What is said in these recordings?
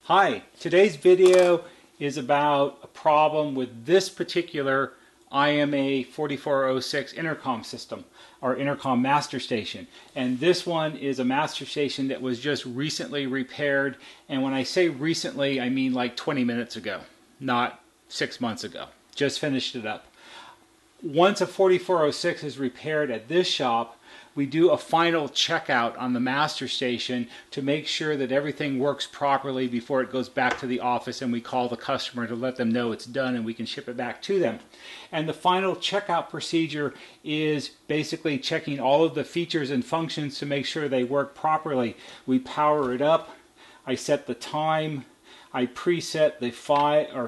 Hi, today's video is about a problem with this particular IMA4406 intercom system, or intercom master station. And this one is a master station that was just recently repaired. And when I say recently, I mean like 20 minutes ago, not 6 months ago. Just finished it up. Once a 4406 is repaired at this shop, we do a final checkout on the master station to make sure that everything works properly before it goes back to the office, and we call the customer to let them know it's done and we can ship it back to them. And the final checkout procedure is basically checking all of the features and functions to make sure they work properly. We power it up, I set the time, I preset the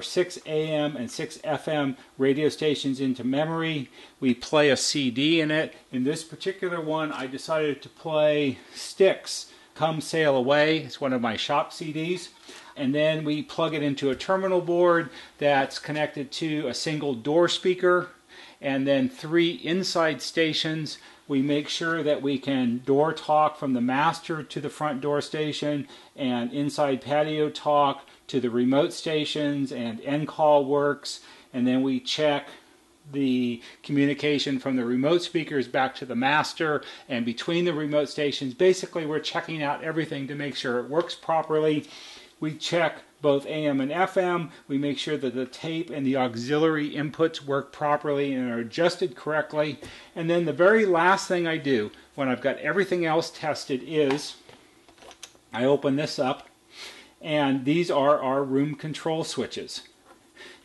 6 AM and 6 FM radio stations into memory. We play a CD in it. In this particular one, I decided to play Styx, Come Sail Away. It's one of my shop CDs. And then we plug it into a terminal board that's connected to a single door speaker, and then 3 inside stations. We make sure that we can door talk from the master to the front door station, and inside patio talk to the remote stations, and end-call works. And then we check the communication from the remote speakers back to the master and between the remote stations. Basically, we're checking out everything to make sure it works properly. We check both AM and FM. We make sure that the tape and the auxiliary inputs work properly and are adjusted correctly. And then the very last thing I do when I've got everything else tested is I open this up, and these are our room control switches.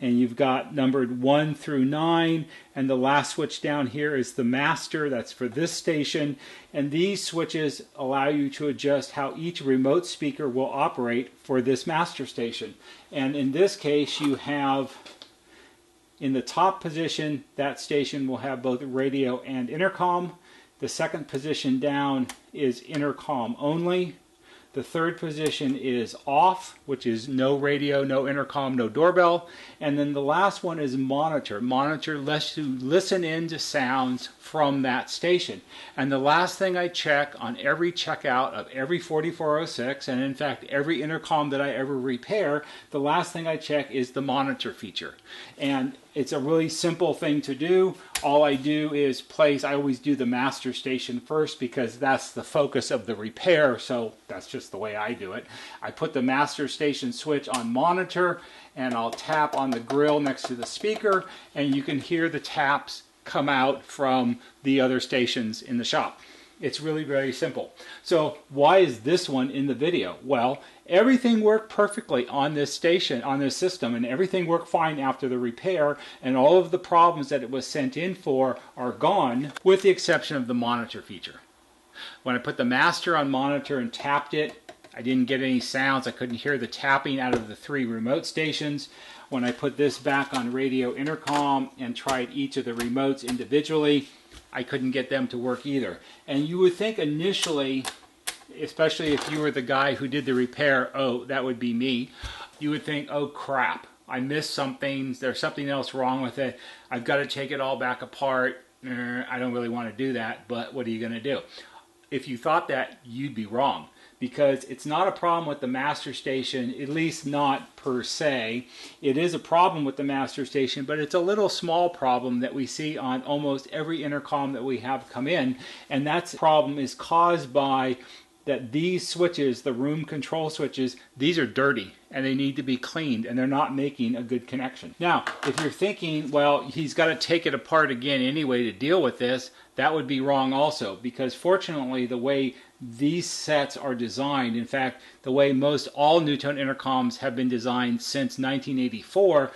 And you've got numbered 1 through 9, and the last switch down here is the master. That's for this station. And these switches allow you to adjust how each remote speaker will operate for this master station. And in this case, you have in the top position, that station will have both radio and intercom. The second position down is intercom only. The third position is off, which is no radio, no intercom, no doorbell. And then the last one is monitor. Monitor lets you listen in to sounds from that station. And the last thing I check on every checkout of every 4406, and in fact every intercom that I ever repair, the last thing I check is the monitor feature. And it's a really simple thing to do. All I do is I always do the master station first because that's the focus of the repair, so that's just the way I do it. I put the master station switch on monitor, and I'll tap on the grill next to the speaker, and you can hear the taps come out from the other stations in the shop. It's really very simple. So why is this one in the video? Well, everything worked perfectly on this station, on this system, and everything worked fine after the repair, and all of the problems that it was sent in for are gone, with the exception of the monitor feature. When I put the master on monitor and tapped it, I didn't get any sounds. I couldn't hear the tapping out of the 3 remote stations. When I put this back on radio intercom and tried each of the remotes individually, I couldn't get them to work either. And you would think initially, especially if you were the guy who did the repair, oh, that would be me, you would think, oh crap, I missed something, there's something else wrong with it, I've got to take it all back apart, I don't really want to do that, but what are you going to do? If you thought that, you'd be wrong, because it's not a problem with the master station, at least not per se. It is a problem with the master station, but it's a little small problem that we see on almost every intercom that we have come in, and that problem is caused by that these switches, the room control switches, these are dirty and they need to be cleaned, and they're not making a good connection. Now, if you're thinking, well, he's got to take it apart again anyway to deal with this, that would be wrong also, because fortunately the way these sets are designed, in fact, the way most all NuTone intercoms have been designed since 1984,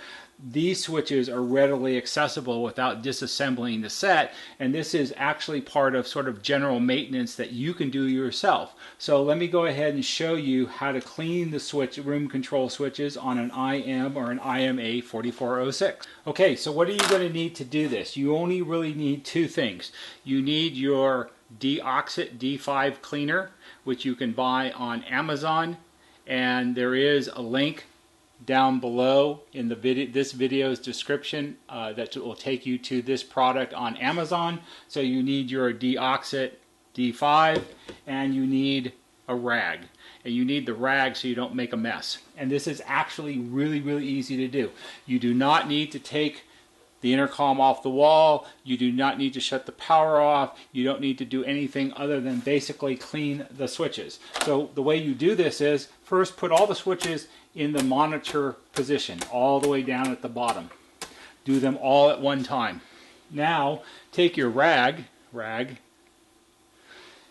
these switches are readily accessible without disassembling the set, and this is actually part of sort of general maintenance that you can do yourself. So let me go ahead and show you how to clean the room control switches on an IM or an IMA4406. Okay, so what are you going to need to do this? You only really need 2 things. You need your Deoxit D5 cleaner, which you can buy on Amazon, and there is a link down below in this video's description that will take you to this product on Amazon. So you need your Deoxit D5, and you need a rag. And you need the rag so you don't make a mess. And this is actually really, really easy to do. You do not need to take the intercom off the wall. You do not need to shut the power off. You don't need to do anything other than basically clean the switches. So the way you do this is, first put all the switches in the monitor position, all the way down at the bottom. Do them all at one time. Now, take your rag,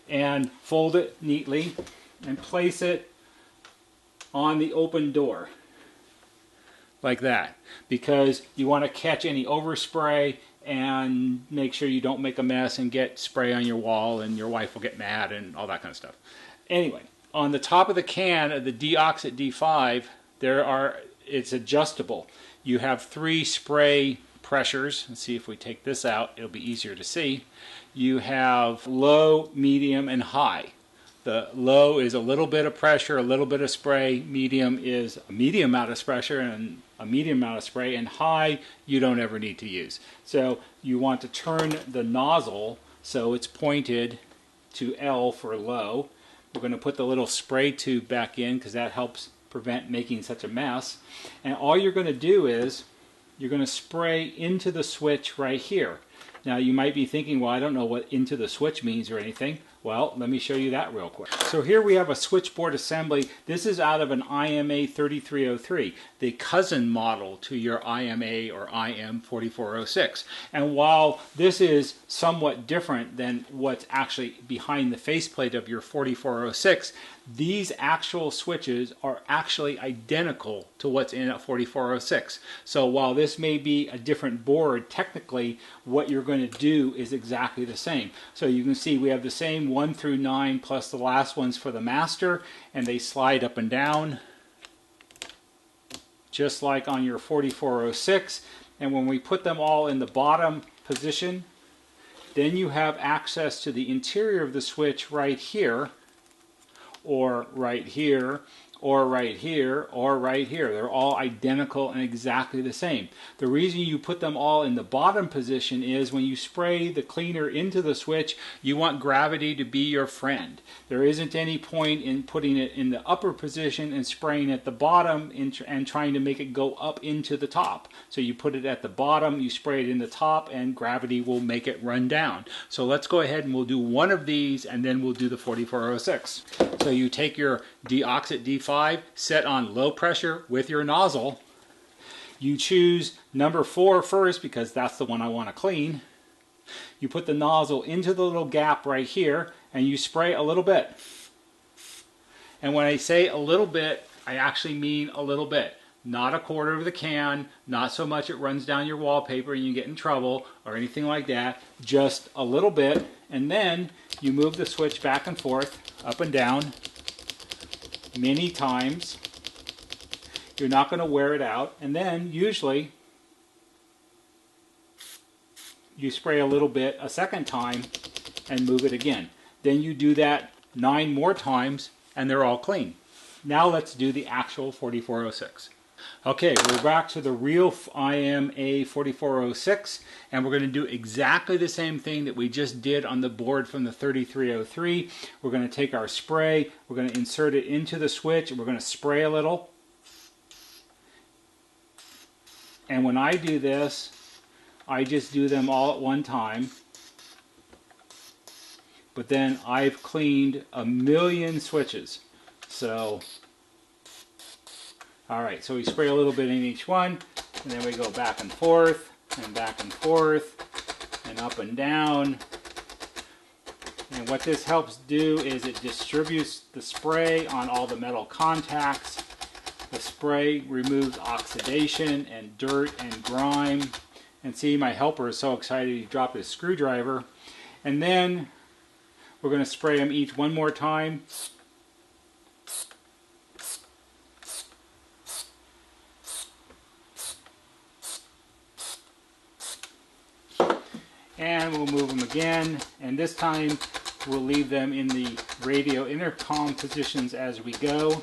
and fold it neatly and place it on the open door. Like that, because you want to catch any overspray and make sure you don't make a mess and get spray on your wall and your wife will get mad and all that kind of stuff. Anyway, on the top of the can of the Deoxit D5, it's adjustable. You have 3 spray pressures. Let's see if we take this out, it'll be easier to see. You have low, medium, and high. The low is a little bit of pressure, a little bit of spray. Medium is a medium amount of pressure and a medium amount of spray. And high, you don't ever need to use. So you want to turn the nozzle so it's pointed to L for low. We're going to put the little spray tube back in because that helps prevent making such a mess. And all you're going to do is you're going to spray into the switch right here. Now you might be thinking, well, I don't know what into the switch means or anything. Well, let me show you that real quick. So here we have a switchboard assembly. This is out of an IMA4303, the cousin model to your IMA or IM4406. And while this is somewhat different than what's actually behind the faceplate of your 4406, these actual switches are actually identical to what's in a 4406. So while this may be a different board, technically what you're going to do is exactly the same. So you can see we have the same 1 through 9 plus the last ones for the master, and they slide up and down just like on your 4406. And when we put them all in the bottom position, then you have access to the interior of the switch right here, or right here, or right here, or right here. They're all identical and exactly the same. The reason you put them all in the bottom position is when you spray the cleaner into the switch, you want gravity to be your friend. There isn't any point in putting it in the upper position and spraying at the bottom and trying to make it go up into the top. So you put it at the bottom, you spray it in the top, and gravity will make it run down. So let's go ahead and we'll do one of these and then we'll do the 4406. So you take your Deoxit D5, set on low pressure with your nozzle. You choose number 4 first because that's the one I want to clean. You put the nozzle into the little gap right here and you spray a little bit. And when I say a little bit, I actually mean a little bit. Not a quarter of the can, not so much it runs down your wallpaper and you get in trouble or anything like that. Just a little bit, and then you move the switch back and forth, up and down, many times. You're not going to wear it out, and then usually you spray a little bit a second time and move it again. Then you do that 9 more times and they're all clean. Now let's do the actual 4406. Okay, we're back to the real IMA4406, and we're going to do exactly the same thing that we just did on the board from the 3303. We're going to take our spray, we're going to insert it into the switch, and we're going to spray a little. And when I do this, I just do them all at one time. But then I've cleaned a million switches. So, alright, so we spray a little bit in each one, and then we go back and forth, and up and down. And what this helps do is it distributes the spray on all the metal contacts. The spray removes oxidation and dirt and grime. And see, my helper is so excited he dropped his screwdriver. And then we're going to spray them each one more time. And we'll move them again, and this time we'll leave them in the radio intercom positions as we go.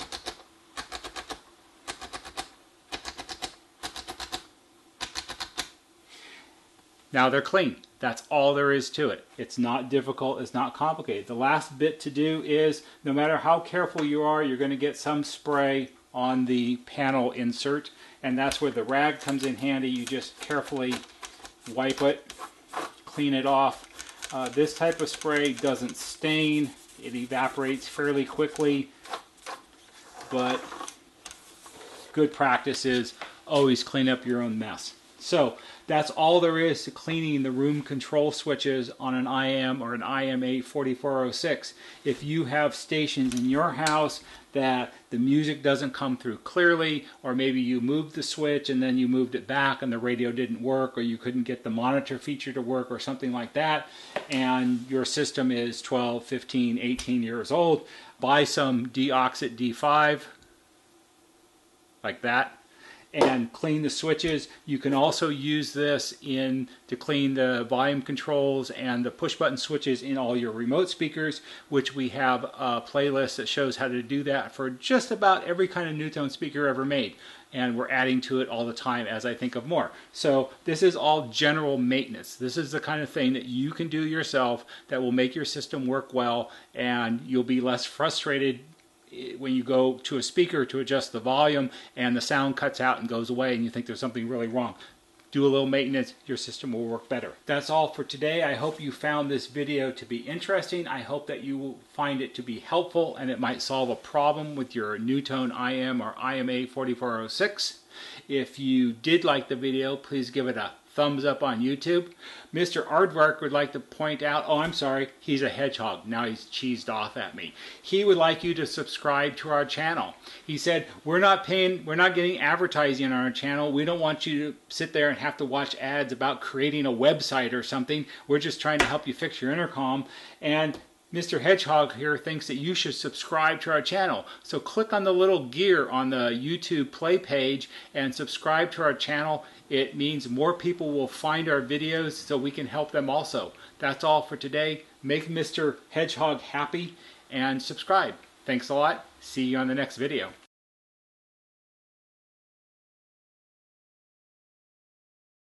Now they're clean. That's all there is to it. It's not difficult, it's not complicated. The last bit to do is, no matter how careful you are, you're going to get some spray on the panel insert, and that's where the rag comes in handy. You just carefully wipe it, clean it off. This type of spray doesn't stain, it evaporates fairly quickly, but good practice is always clean up your own mess. So that's all there is to cleaning the room control switches on an IM or an IMA4406. If you have stations in your house that the music doesn't come through clearly, or maybe you moved the switch and then you moved it back and the radio didn't work, or you couldn't get the monitor feature to work or something like that, and your system is 12, 15, 18 years old, buy some Deoxit D5 like that and clean the switches. You can also use this to clean the volume controls and the push button switches in all your remote speakers, which we have a playlist that shows how to do that for just about every kind of NuTone speaker ever made, and we're adding to it all the time as I think of more. So this is all general maintenance. This is the kind of thing that you can do yourself that will make your system work well, and you'll be less frustrated when you go to a speaker to adjust the volume and the sound cuts out and goes away and you think there's something really wrong. Do a little maintenance, your system will work better. That's all for today. I hope you found this video to be interesting. I hope that you will find it to be helpful and it might solve a problem with your NuTone IM or IMA4406. If you did like the video, please give it a thumbs up on YouTube. Mr. Aardvark would like to point out, oh, I'm sorry, he's a hedgehog. Now he's cheesed off at me. He would like you to subscribe to our channel. He said, we're not getting advertising on our channel. We don't want you to sit there and have to watch ads about creating a website or something. We're just trying to help you fix your intercom. And Mr. Hedgehog here thinks that you should subscribe to our channel. So click on the little gear on the YouTube play page and subscribe to our channel. It means more people will find our videos so we can help them also. That's all for today. Make Mr. Hedgehog happy and subscribe. Thanks a lot. See you on the next video.